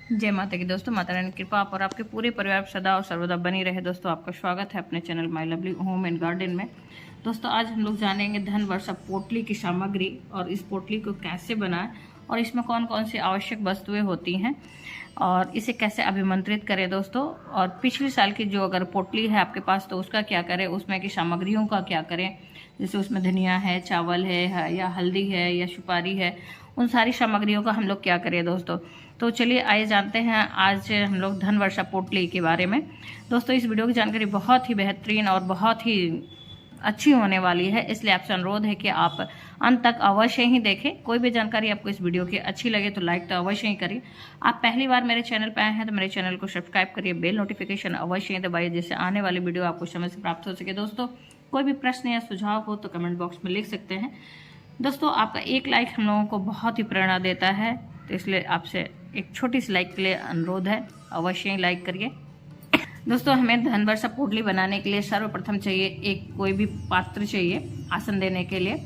जय माता की दोस्तों, माता रानी की कृपा आप और आपके पूरे परिवार पर सदा और सर्वदा बनी रहे। दोस्तों आपका स्वागत है अपने channel my lovely home and garden में। दोस्तों आज हम लोग जानेंगे धन वर्षा पोटली की सामग्री और इस पोटली को कैसे बनाएं और इसमें कौन कौन सी आवश्यक वस्तुएं होती हैं और इसे कैसे अभिमंत्रित करें दोस्तों। और पिछले साल की जो अगर पोटली है आपके पास तो उसका क्या करें, उसमें की सामग्रियों का क्या करें, जैसे उसमें धनिया है, चावल है या हल्दी है या सुपारी है, उन सारी सामग्रियों का हम लोग क्या करें दोस्तों। तो चलिए आइए जानते हैं आज हम लोग धन वर्षा पोटली के बारे में। दोस्तों इस वीडियो की जानकारी बहुत ही बेहतरीन और बहुत ही अच्छी होने वाली है, इसलिए आपसे अनुरोध है कि आप अंत तक अवश्य ही देखें। कोई भी जानकारी आपको इस वीडियो की अच्छी लगे तो लाइक तो अवश्य ही करिए। आप पहली बार मेरे चैनल पर आए हैं तो मेरे चैनल को सब्सक्राइब करिए, बेल नोटिफिकेशन अवश्य ही दबाइए जिससे आने वाली वीडियो आपको समय से प्राप्त हो सके। दोस्तों कोई भी प्रश्न या सुझाव हो तो कमेंट बॉक्स में लिख सकते हैं। दोस्तों आपका एक लाइक हम लोगों को बहुत ही प्रेरणा देता है, तो इसलिए आपसे एक छोटी सी लाइक के लिए अनुरोध है, अवश्य ही लाइक करिए। दोस्तों हमें धन वर्षा पोटली बनाने के लिए सर्वप्रथम चाहिए एक कोई भी पात्र चाहिए आसन देने के लिए।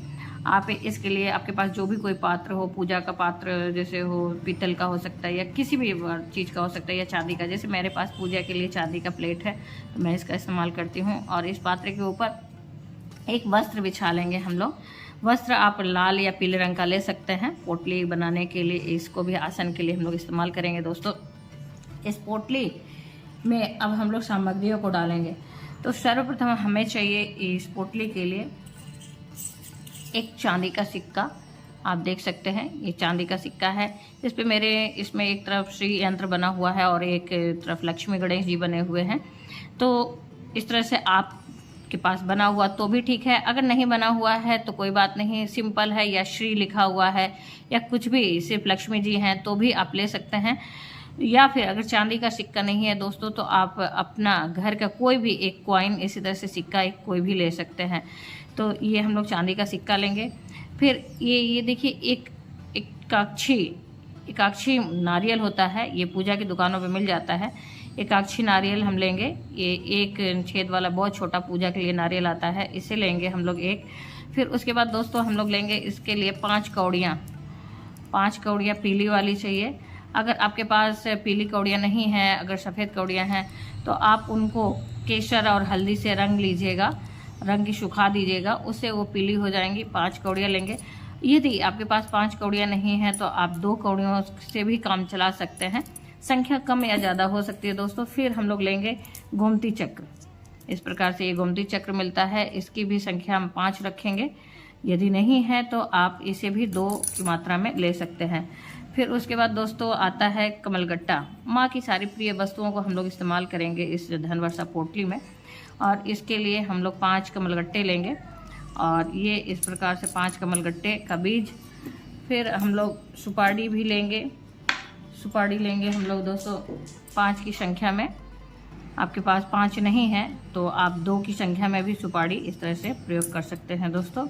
आप इसके लिए आपके पास जो भी कोई पात्र हो, पूजा का पात्र जैसे हो, पीतल का हो सकता है या किसी भी चीज़ का हो सकता है या चांदी का। जैसे मेरे पास पूजा के लिए चांदी का प्लेट है तो मैं इसका इस्तेमाल करती हूँ। और इस पात्र के ऊपर एक वस्त्र बिछा लेंगे हम लोग। वस्त्र आप लाल या पीले रंग का ले सकते हैं। पोटली बनाने के लिए इसको भी आसन के लिए हम लोग इस्तेमाल करेंगे। दोस्तों इस पोटली में अब हम लोग सामग्रियों को डालेंगे। तो सर्वप्रथम हमें चाहिए इस पोटली के लिए एक चांदी का सिक्का। आप देख सकते हैं ये चांदी का सिक्का है। इस पे मेरे इसमें एक तरफ श्री यंत्र बना हुआ है और एक तरफ लक्ष्मी गणेश जी बने हुए हैं। तो इस तरह से आप के पास बना हुआ तो भी ठीक है, अगर नहीं बना हुआ है तो कोई बात नहीं, सिंपल है या श्री लिखा हुआ है या कुछ भी सिर्फ लक्ष्मी जी हैं तो भी आप ले सकते हैं। या फिर अगर चांदी का सिक्का नहीं है दोस्तों तो आप अपना घर का कोई भी एक कॉइन इसी तरह से सिक्का एक कोई भी ले सकते हैं। तो ये हम लोग चांदी का सिक्का लेंगे। फिर ये देखिए एक एकाक्षी नारियल होता है, ये पूजा की दुकानों पे मिल जाता है। एकाक्षी नारियल हम लेंगे, ये एक छेद वाला बहुत छोटा पूजा के लिए नारियल आता है, इसे लेंगे हम लोग एक। फिर उसके बाद दोस्तों हम लोग लेंगे इसके लिए 5 कौड़ियाँ पीली वाली चाहिए। अगर आपके पास पीली कौड़ियाँ नहीं हैं, अगर सफ़ेद कौड़ियाँ हैं तो आप उनको केसर और हल्दी से रंग लीजिएगा, रंग की सुखा दीजिएगा, उससे वो पीली हो जाएंगी। 5 कौड़ियाँ लेंगे। यदि आपके पास 5 कौड़ियाँ नहीं हैं तो आप 2 कौड़ियों से भी काम चला सकते हैं, संख्या कम या ज़्यादा हो सकती है दोस्तों। फिर हम लोग लेंगे गोमती चक्र। इस प्रकार से ये गोमती चक्र मिलता है, इसकी भी संख्या हम 5 रखेंगे। यदि नहीं है तो आप इसे भी 2 की मात्रा में ले सकते हैं। फिर उसके बाद दोस्तों आता है कमलगट्टा। माँ की सारी प्रिय वस्तुओं को हम लोग इस्तेमाल करेंगे इस धन वर्षा पोटली में, और इसके लिए हम लोग 5 कमलगट्टे लेंगे। और ये इस प्रकार से 5 कमलगट्टे का बीज। फिर हम लोग सुपारी भी लेंगे, सुपारी लेंगे हम लोग दोस्तों 5 की संख्या में। आपके पास 5 नहीं है तो आप 2 की संख्या में भी सुपारी इस तरह से प्रयोग कर सकते हैं दोस्तों।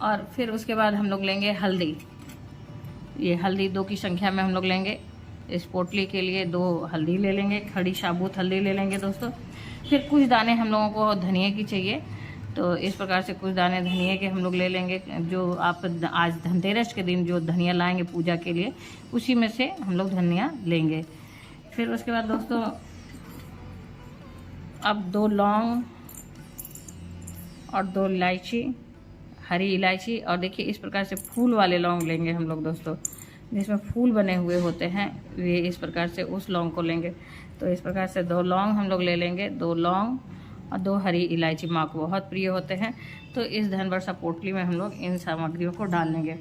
और फिर उसके बाद हम लोग लेंगे हल्दी। ये हल्दी 2 की संख्या में हम लोग लेंगे। इस पोटली के लिए 2 हल्दी ले लेंगे, खड़ी साबुत हल्दी ले लेंगे दोस्तों। फिर कुछ दाने हम लोगों को धनिया की चाहिए, तो इस प्रकार से कुछ दाने धनिया के हम लोग ले लेंगे। जो आप आज धनतेरस के दिन जो धनिया लाएंगे पूजा के लिए, उसी में से हम लोग धनिया लेंगे। फिर उसके बाद दोस्तों अब 2 लौंग और 2 इलायची, हरी इलायची। और देखिए इस प्रकार से फूल वाले लौंग लेंगे हम लोग दोस्तों, जिसमें फूल बने हुए होते हैं, ये इस प्रकार से उस लौंग को लेंगे। तो इस प्रकार से 2 लौंग हम लोग ले लेंगे, 2 लौंग और 2 हरी इलायची माँ को बहुत प्रिय होते हैं। तो इस धन वर्षा पोटली में हम लोग इन सामग्रियों को डाल लेंगे।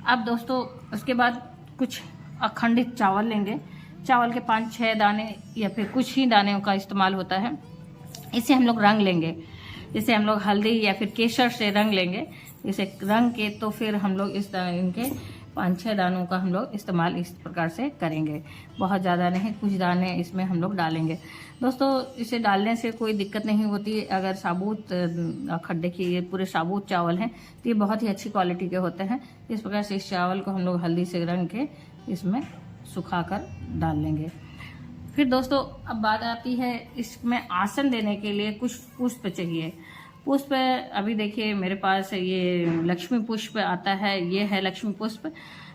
अब दोस्तों उसके बाद कुछ अखंडित चावल लेंगे। चावल के 5-6 दाने या फिर कुछ ही दानों का इस्तेमाल होता है। इसे हम लोग रंग लेंगे, जैसे हम लोग हल्दी या फिर केसर से रंग लेंगे। इसे रंग के तो फिर हम लोग इनके 5-6 दानों का हम लोग इस्तेमाल इस प्रकार से करेंगे। बहुत ज़्यादा नहीं, कुछ दाने इसमें हम लोग डालेंगे दोस्तों। इसे डालने से कोई दिक्कत नहीं होती। अगर साबुत देखिए ये पूरे साबुत चावल हैं तो ये बहुत ही अच्छी क्वालिटी के होते हैं। इस प्रकार से इस चावल को हम लोग हल्दी से रंग के इसमें सुखा कर डाल लेंगे। फिर दोस्तों अब बात आती है इसमें आसन देने के लिए कुछ पुष्प चाहिए। पुष्प अभी देखिए मेरे पास ये लक्ष्मी पुष्प आता है, ये है लक्ष्मी पुष्प।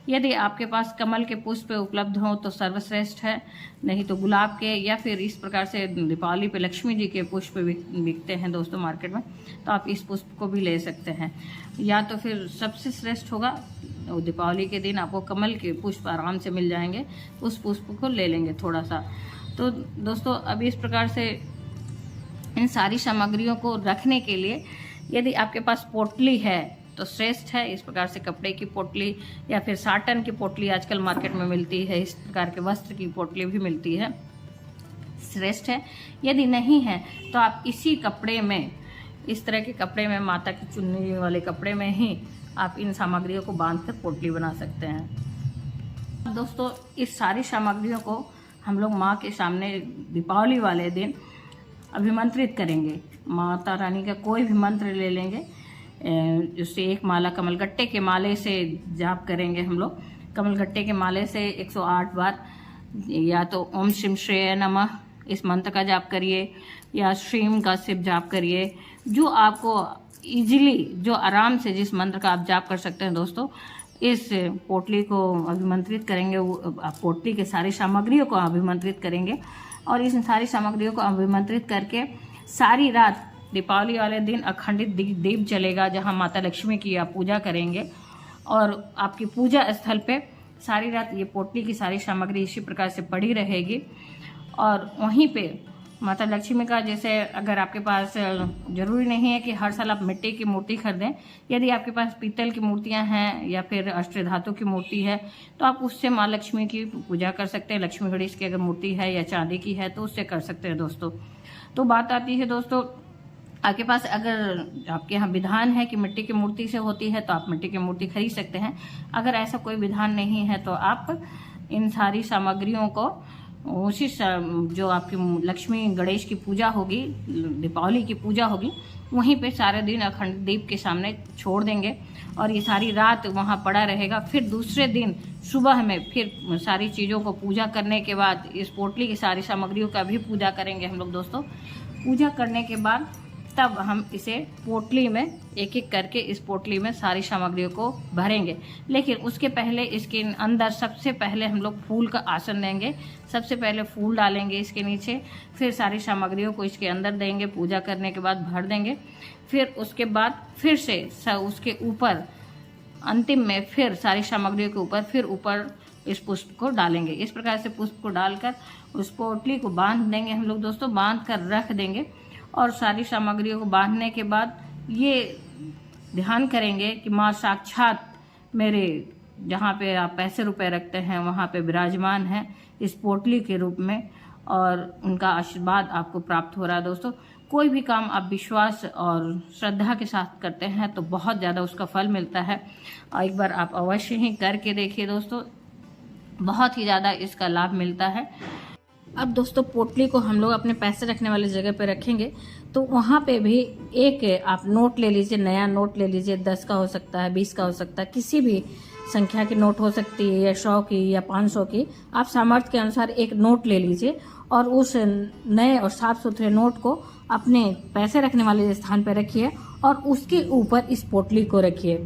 यदि आपके पास कमल के पुष्प उपलब्ध हों तो सर्वश्रेष्ठ है, नहीं तो गुलाब के, या फिर इस प्रकार से दीपावली पे लक्ष्मी जी के पुष्प बिकते हैं दोस्तों मार्केट में, तो आप इस पुष्प को भी ले सकते हैं। या तो फिर सबसे श्रेष्ठ होगा दीपावली के दिन आपको कमल के पुष्प आराम से मिल जाएंगे, उस पुष्प को ले लेंगे थोड़ा सा। तो दोस्तों अब इस प्रकार से इन सारी सामग्रियों को रखने के लिए यदि आपके पास पोटली है तो श्रेष्ठ है। इस प्रकार से कपड़े की पोटली या फिर साटन की पोटली आजकल मार्केट में मिलती है, इस प्रकार के वस्त्र की पोटली भी मिलती है, श्रेष्ठ है। यदि नहीं है तो आप इसी कपड़े में, इस तरह के कपड़े में, माता की चुन्नी वाले कपड़े में ही आप इन सामग्रियों को बांधकर पोटली बना सकते हैं। दोस्तों इस सारी सामग्रियों को हम लोग माँ के सामने दीपावली वाले दिन अभिमंत्रित करेंगे। माता रानी का कोई भी मंत्र ले लेंगे, उससे एक माला कमलगट्टे के माले से जाप करेंगे हम लोग। कमलगट्टे के माले से 108 बार या तो ओम श्रीम श्रेय नमः इस मंत्र का जाप करिए, या श्रीम का सिर्फ जाप करिए, जो आपको इजीली, जो आराम से जिस मंत्र का आप जाप कर सकते हैं। दोस्तों इस पोटली को अभिमंत्रित करेंगे, आप पोटली के सारी सामग्रियों को अभिमंत्रित करेंगे, और इस सारी सामग्रियों को अभिमंत्रित करके सारी रात दीपावली वाले दिन अखंडित दीप जलेगा, जहां माता लक्ष्मी की आप पूजा करेंगे। और आपकी पूजा स्थल पे सारी रात ये पोटली की सारी सामग्री इसी प्रकार से पड़ी रहेगी। और वहीं पे माता लक्ष्मी का, जैसे अगर आपके पास, जरूरी नहीं है कि हर साल आप मिट्टी की मूर्ति खरीदें, यदि आपके पास पीतल की मूर्तियां हैं या फिर अष्टधातु की मूर्ति है तो आप उससे माँ लक्ष्मी की पूजा कर सकते हैं। लक्ष्मी गणेश की अगर मूर्ति है या चांदी की है तो उससे कर सकते हैं दोस्तों। तो बात आती है दोस्तों, आपके पास अगर आपके यहाँ विधान है कि मिट्टी की मूर्ति से होती है तो आप मिट्टी की मूर्ति खरीद सकते हैं। अगर ऐसा कोई विधान नहीं है तो आप इन सारी सामग्रियों को उसी जो आपकी लक्ष्मी गणेश की पूजा होगी, दीपावली की पूजा होगी, वहीं पे सारे दिन अखंड दीप के सामने छोड़ देंगे और ये सारी रात वहाँ पड़ा रहेगा। फिर दूसरे दिन सुबह में फिर सारी चीज़ों को पूजा करने के बाद इस पोटली की सारी सामग्रियों का भी पूजा करेंगे हम लोग दोस्तों। पूजा करने के बाद तब हम इसे पोटली में एक एक करके इस पोटली में सारी सामग्रियों को भरेंगे। लेकिन उसके पहले इसके अंदर सबसे पहले हम लोग फूल का आसन देंगे। सबसे पहले फूल डालेंगे इसके नीचे, फिर सारी सामग्रियों को इसके अंदर देंगे, पूजा करने के बाद भर देंगे। फिर उसके बाद फिर से उसके ऊपर अंतिम में फिर सारी सामग्रियों के ऊपर फिर ऊपर इस पुष्प को डालेंगे। इस प्रकार से पुष्प को डालकर उस पोटली को बांध देंगे हम लोग दोस्तों, बांध कर रख देंगे। और सारी सामग्रियों को बांधने के बाद ये ध्यान करेंगे कि माँ साक्षात मेरे जहाँ पे आप पैसे रुपए रखते हैं वहाँ पे विराजमान है इस पोटली के रूप में, और उनका आशीर्वाद आपको प्राप्त हो रहा है दोस्तों। कोई भी काम आप विश्वास और श्रद्धा के साथ करते हैं तो बहुत ज़्यादा उसका फल मिलता है। और एक बार आप अवश्य ही करके देखिए दोस्तों, बहुत ही ज़्यादा इसका लाभ मिलता है। अब दोस्तों पोटली को हम लोग अपने पैसे रखने वाली जगह पे रखेंगे, तो वहाँ पे भी एक आप नोट ले लीजिए, नया नोट ले लीजिए। 10 का हो सकता है, 20 का हो सकता है, किसी भी संख्या की नोट हो सकती है, या 100 की या 500 की। आप सामर्थ्य के अनुसार एक नोट ले लीजिए और उस नए और साफ सुथरे नोट को अपने पैसे रखने वाले स्थान पर रखिए और उसके ऊपर इस पोटली को रखिए।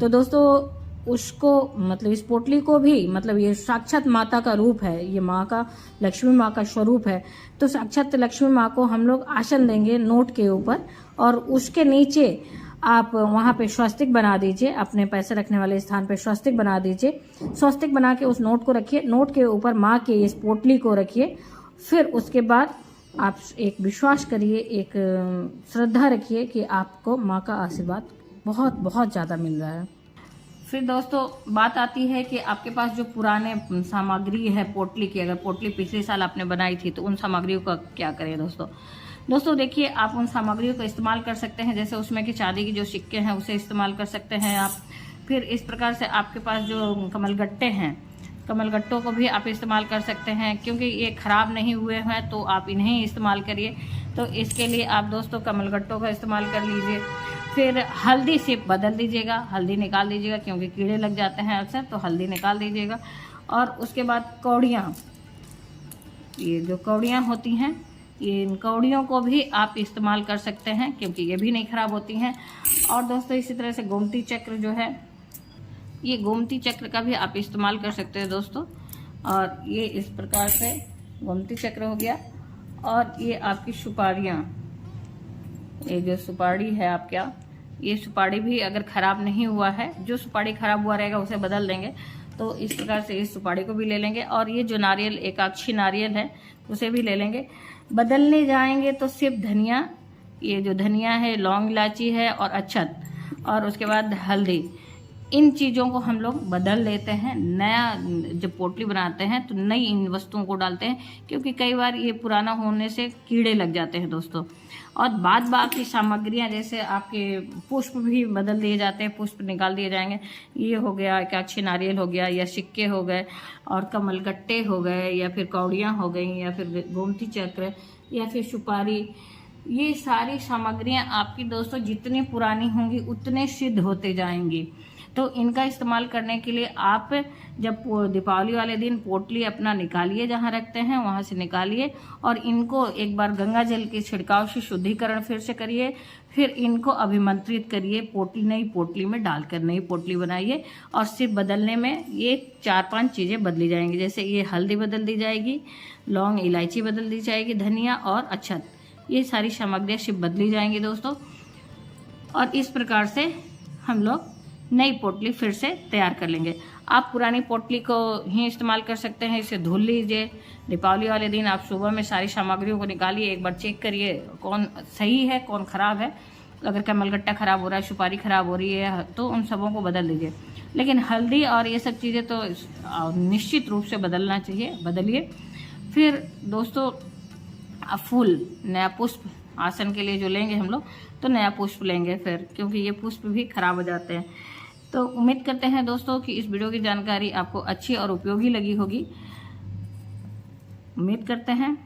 तो दोस्तों उसको, मतलब इस पोटली को भी, मतलब ये साक्षात माता का रूप है, ये माँ का, लक्ष्मी माँ का स्वरूप है। तो साक्षात लक्ष्मी माँ को हम लोग आसन देंगे नोट के ऊपर, और उसके नीचे आप वहाँ पे स्वस्तिक बना दीजिए। अपने पैसे रखने वाले स्थान पे स्वस्तिक बना दीजिए। स्वस्तिक बना के उस नोट को रखिए, नोट के ऊपर माँ के इस पोटली को रखिए। फिर उसके बाद आप एक विश्वास करिए, एक श्रद्धा रखिए कि आपको माँ का आशीर्वाद बहुत बहुत ज़्यादा मिल रहा है। फिर दोस्तों बात आती है कि आपके पास जो पुराने सामग्री है पोटली की, अगर पोटली पिछले साल आपने बनाई थी तो उन सामग्रियों का क्या करें दोस्तों देखिए, आप उन सामग्रियों का इस्तेमाल कर सकते हैं। जैसे उसमें कि चांदी की जो सिक्के हैं उसे इस्तेमाल कर सकते हैं आप। फिर इस प्रकार से आपके पास जो कमलगट्टे हैं, कमलगट्टों को भी आप इस्तेमाल कर सकते हैं, क्योंकि ये खराब नहीं हुए हैं तो आप इन्हें इस्तेमाल करिए। तो इसके लिए आप दोस्तों कमलगट्टों का इस्तेमाल कर लीजिए। फिर हल्दी से बदल दीजिएगा, हल्दी निकाल दीजिएगा, क्योंकि कीड़े लग जाते हैं अक्सर, तो हल्दी निकाल दीजिएगा। और उसके बाद कौड़ियाँ, ये जो कौड़ियाँ होती हैं, ये इन कौड़ियों को भी आप इस्तेमाल कर सकते हैं, क्योंकि ये भी नहीं खराब होती हैं। और दोस्तों इसी तरह से गोमती चक्र जो है, ये गोमती चक्र का भी आप इस्तेमाल कर सकते हैं दोस्तों। और ये इस प्रकार से गोमती चक्र हो गया। और ये आपकी सुपारियाँ, ये जो सुपारी है आपका, ये सुपारी भी अगर खराब नहीं हुआ है, जो सुपारी खराब हुआ रहेगा उसे बदल देंगे। तो इस प्रकार से इस सुपारी को भी ले लेंगे। और ये जो नारियल, एकाक्षी नारियल है, उसे भी ले लेंगे। बदलने जाएंगे तो सिर्फ धनिया, ये जो धनिया है, लौंग इलायची है और अक्षत, और उसके बाद हल्दी, इन चीज़ों को हम लोग बदल लेते हैं। नया जब पोटली बनाते हैं तो नई इन वस्तुओं को डालते हैं, क्योंकि कई बार ये पुराना होने से कीड़े लग जाते हैं दोस्तों। और बाद बाकी सामग्रियां, जैसे आपके पुष्प भी बदल दिए जाते हैं, पुष्प निकाल दिए जाएंगे। ये हो गया एकाक्षी नारियल हो गया, या सिक्के हो गए, और कमलगट्टे हो गए, या फिर कौड़ियाँ हो गई, या फिर गोमती चक्र, या फिर सुपारी। ये सारी सामग्रियां आपकी दोस्तों जितनी पुरानी होंगी उतने सिद्ध होते जाएंगी। तो इनका इस्तेमाल करने के लिए आप जब दीपावली वाले दिन पोटली अपना निकालिए, जहाँ रखते हैं वहाँ से निकालिए, और इनको एक बार गंगा जल के छिड़काव से शुद्धिकरण फिर से करिए। फिर इनको अभिमंत्रित करिए, पोटली नई पोटली में डालकर नई पोटली बनाइए। और सिर्फ बदलने में ये 4-5 चीज़ें बदली जाएंगी। जैसे ये हल्दी बदल दी जाएगी, लौंग इलायची बदल दी जाएगी, धनिया और अक्षत, ये सारी सामग्रियाँ सिर्फ बदली जाएंगी दोस्तों। और इस प्रकार से हम लोग नई पोटली फिर से तैयार कर लेंगे। आप पुरानी पोटली को ही इस्तेमाल कर सकते हैं, इसे धुल लीजिए। दीपावली वाले दिन आप सुबह में सारी सामग्रियों को निकालिए, एक बार चेक करिए कौन सही है कौन खराब है। अगर कमलगट्टा खराब हो रहा है, सुपारी खराब हो रही है, तो उन सबों को बदल दीजिए। लेकिन हल्दी और ये सब चीज़ें तो निश्चित रूप से बदलना चाहिए, बदलिए। फिर दोस्तों फूल, नया पुष्प आसन के लिए जो लेंगे हम लोग, तो नया पुष्प लेंगे फिर, क्योंकि ये पुष्प भी खराब हो जाते हैं। तो उम्मीद करते हैं दोस्तों कि इस वीडियो की जानकारी आपको अच्छी और उपयोगी लगी होगी। उम्मीद करते हैं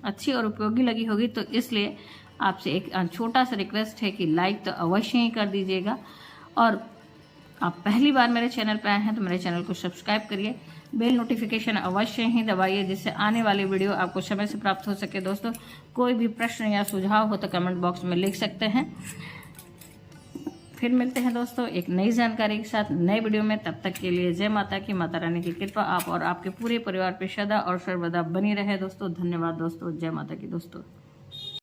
अच्छी और उपयोगी लगी होगी। तो इसलिए आपसे एक छोटा सा रिक्वेस्ट है कि लाइक तो अवश्य ही कर दीजिएगा। और आप पहली बार मेरे चैनल पर आए हैं तो मेरे चैनल को सब्सक्राइब करिए, बेल नोटिफिकेशन अवश्य ही दबाइए, जिससे आने वाली वीडियो आपको समय से प्राप्त हो सके। दोस्तों कोई भी प्रश्न या सुझाव हो तो कमेंट बॉक्स में लिख सकते हैं। फिर मिलते हैं दोस्तों एक नई जानकारी के साथ नए वीडियो में। तब तक के लिए जय माता की, माता रानी की कृपा आप और आपके पूरे परिवार पे सदा और सर्वदा बनी रहे दोस्तों। धन्यवाद दोस्तों, जय माता की दोस्तों।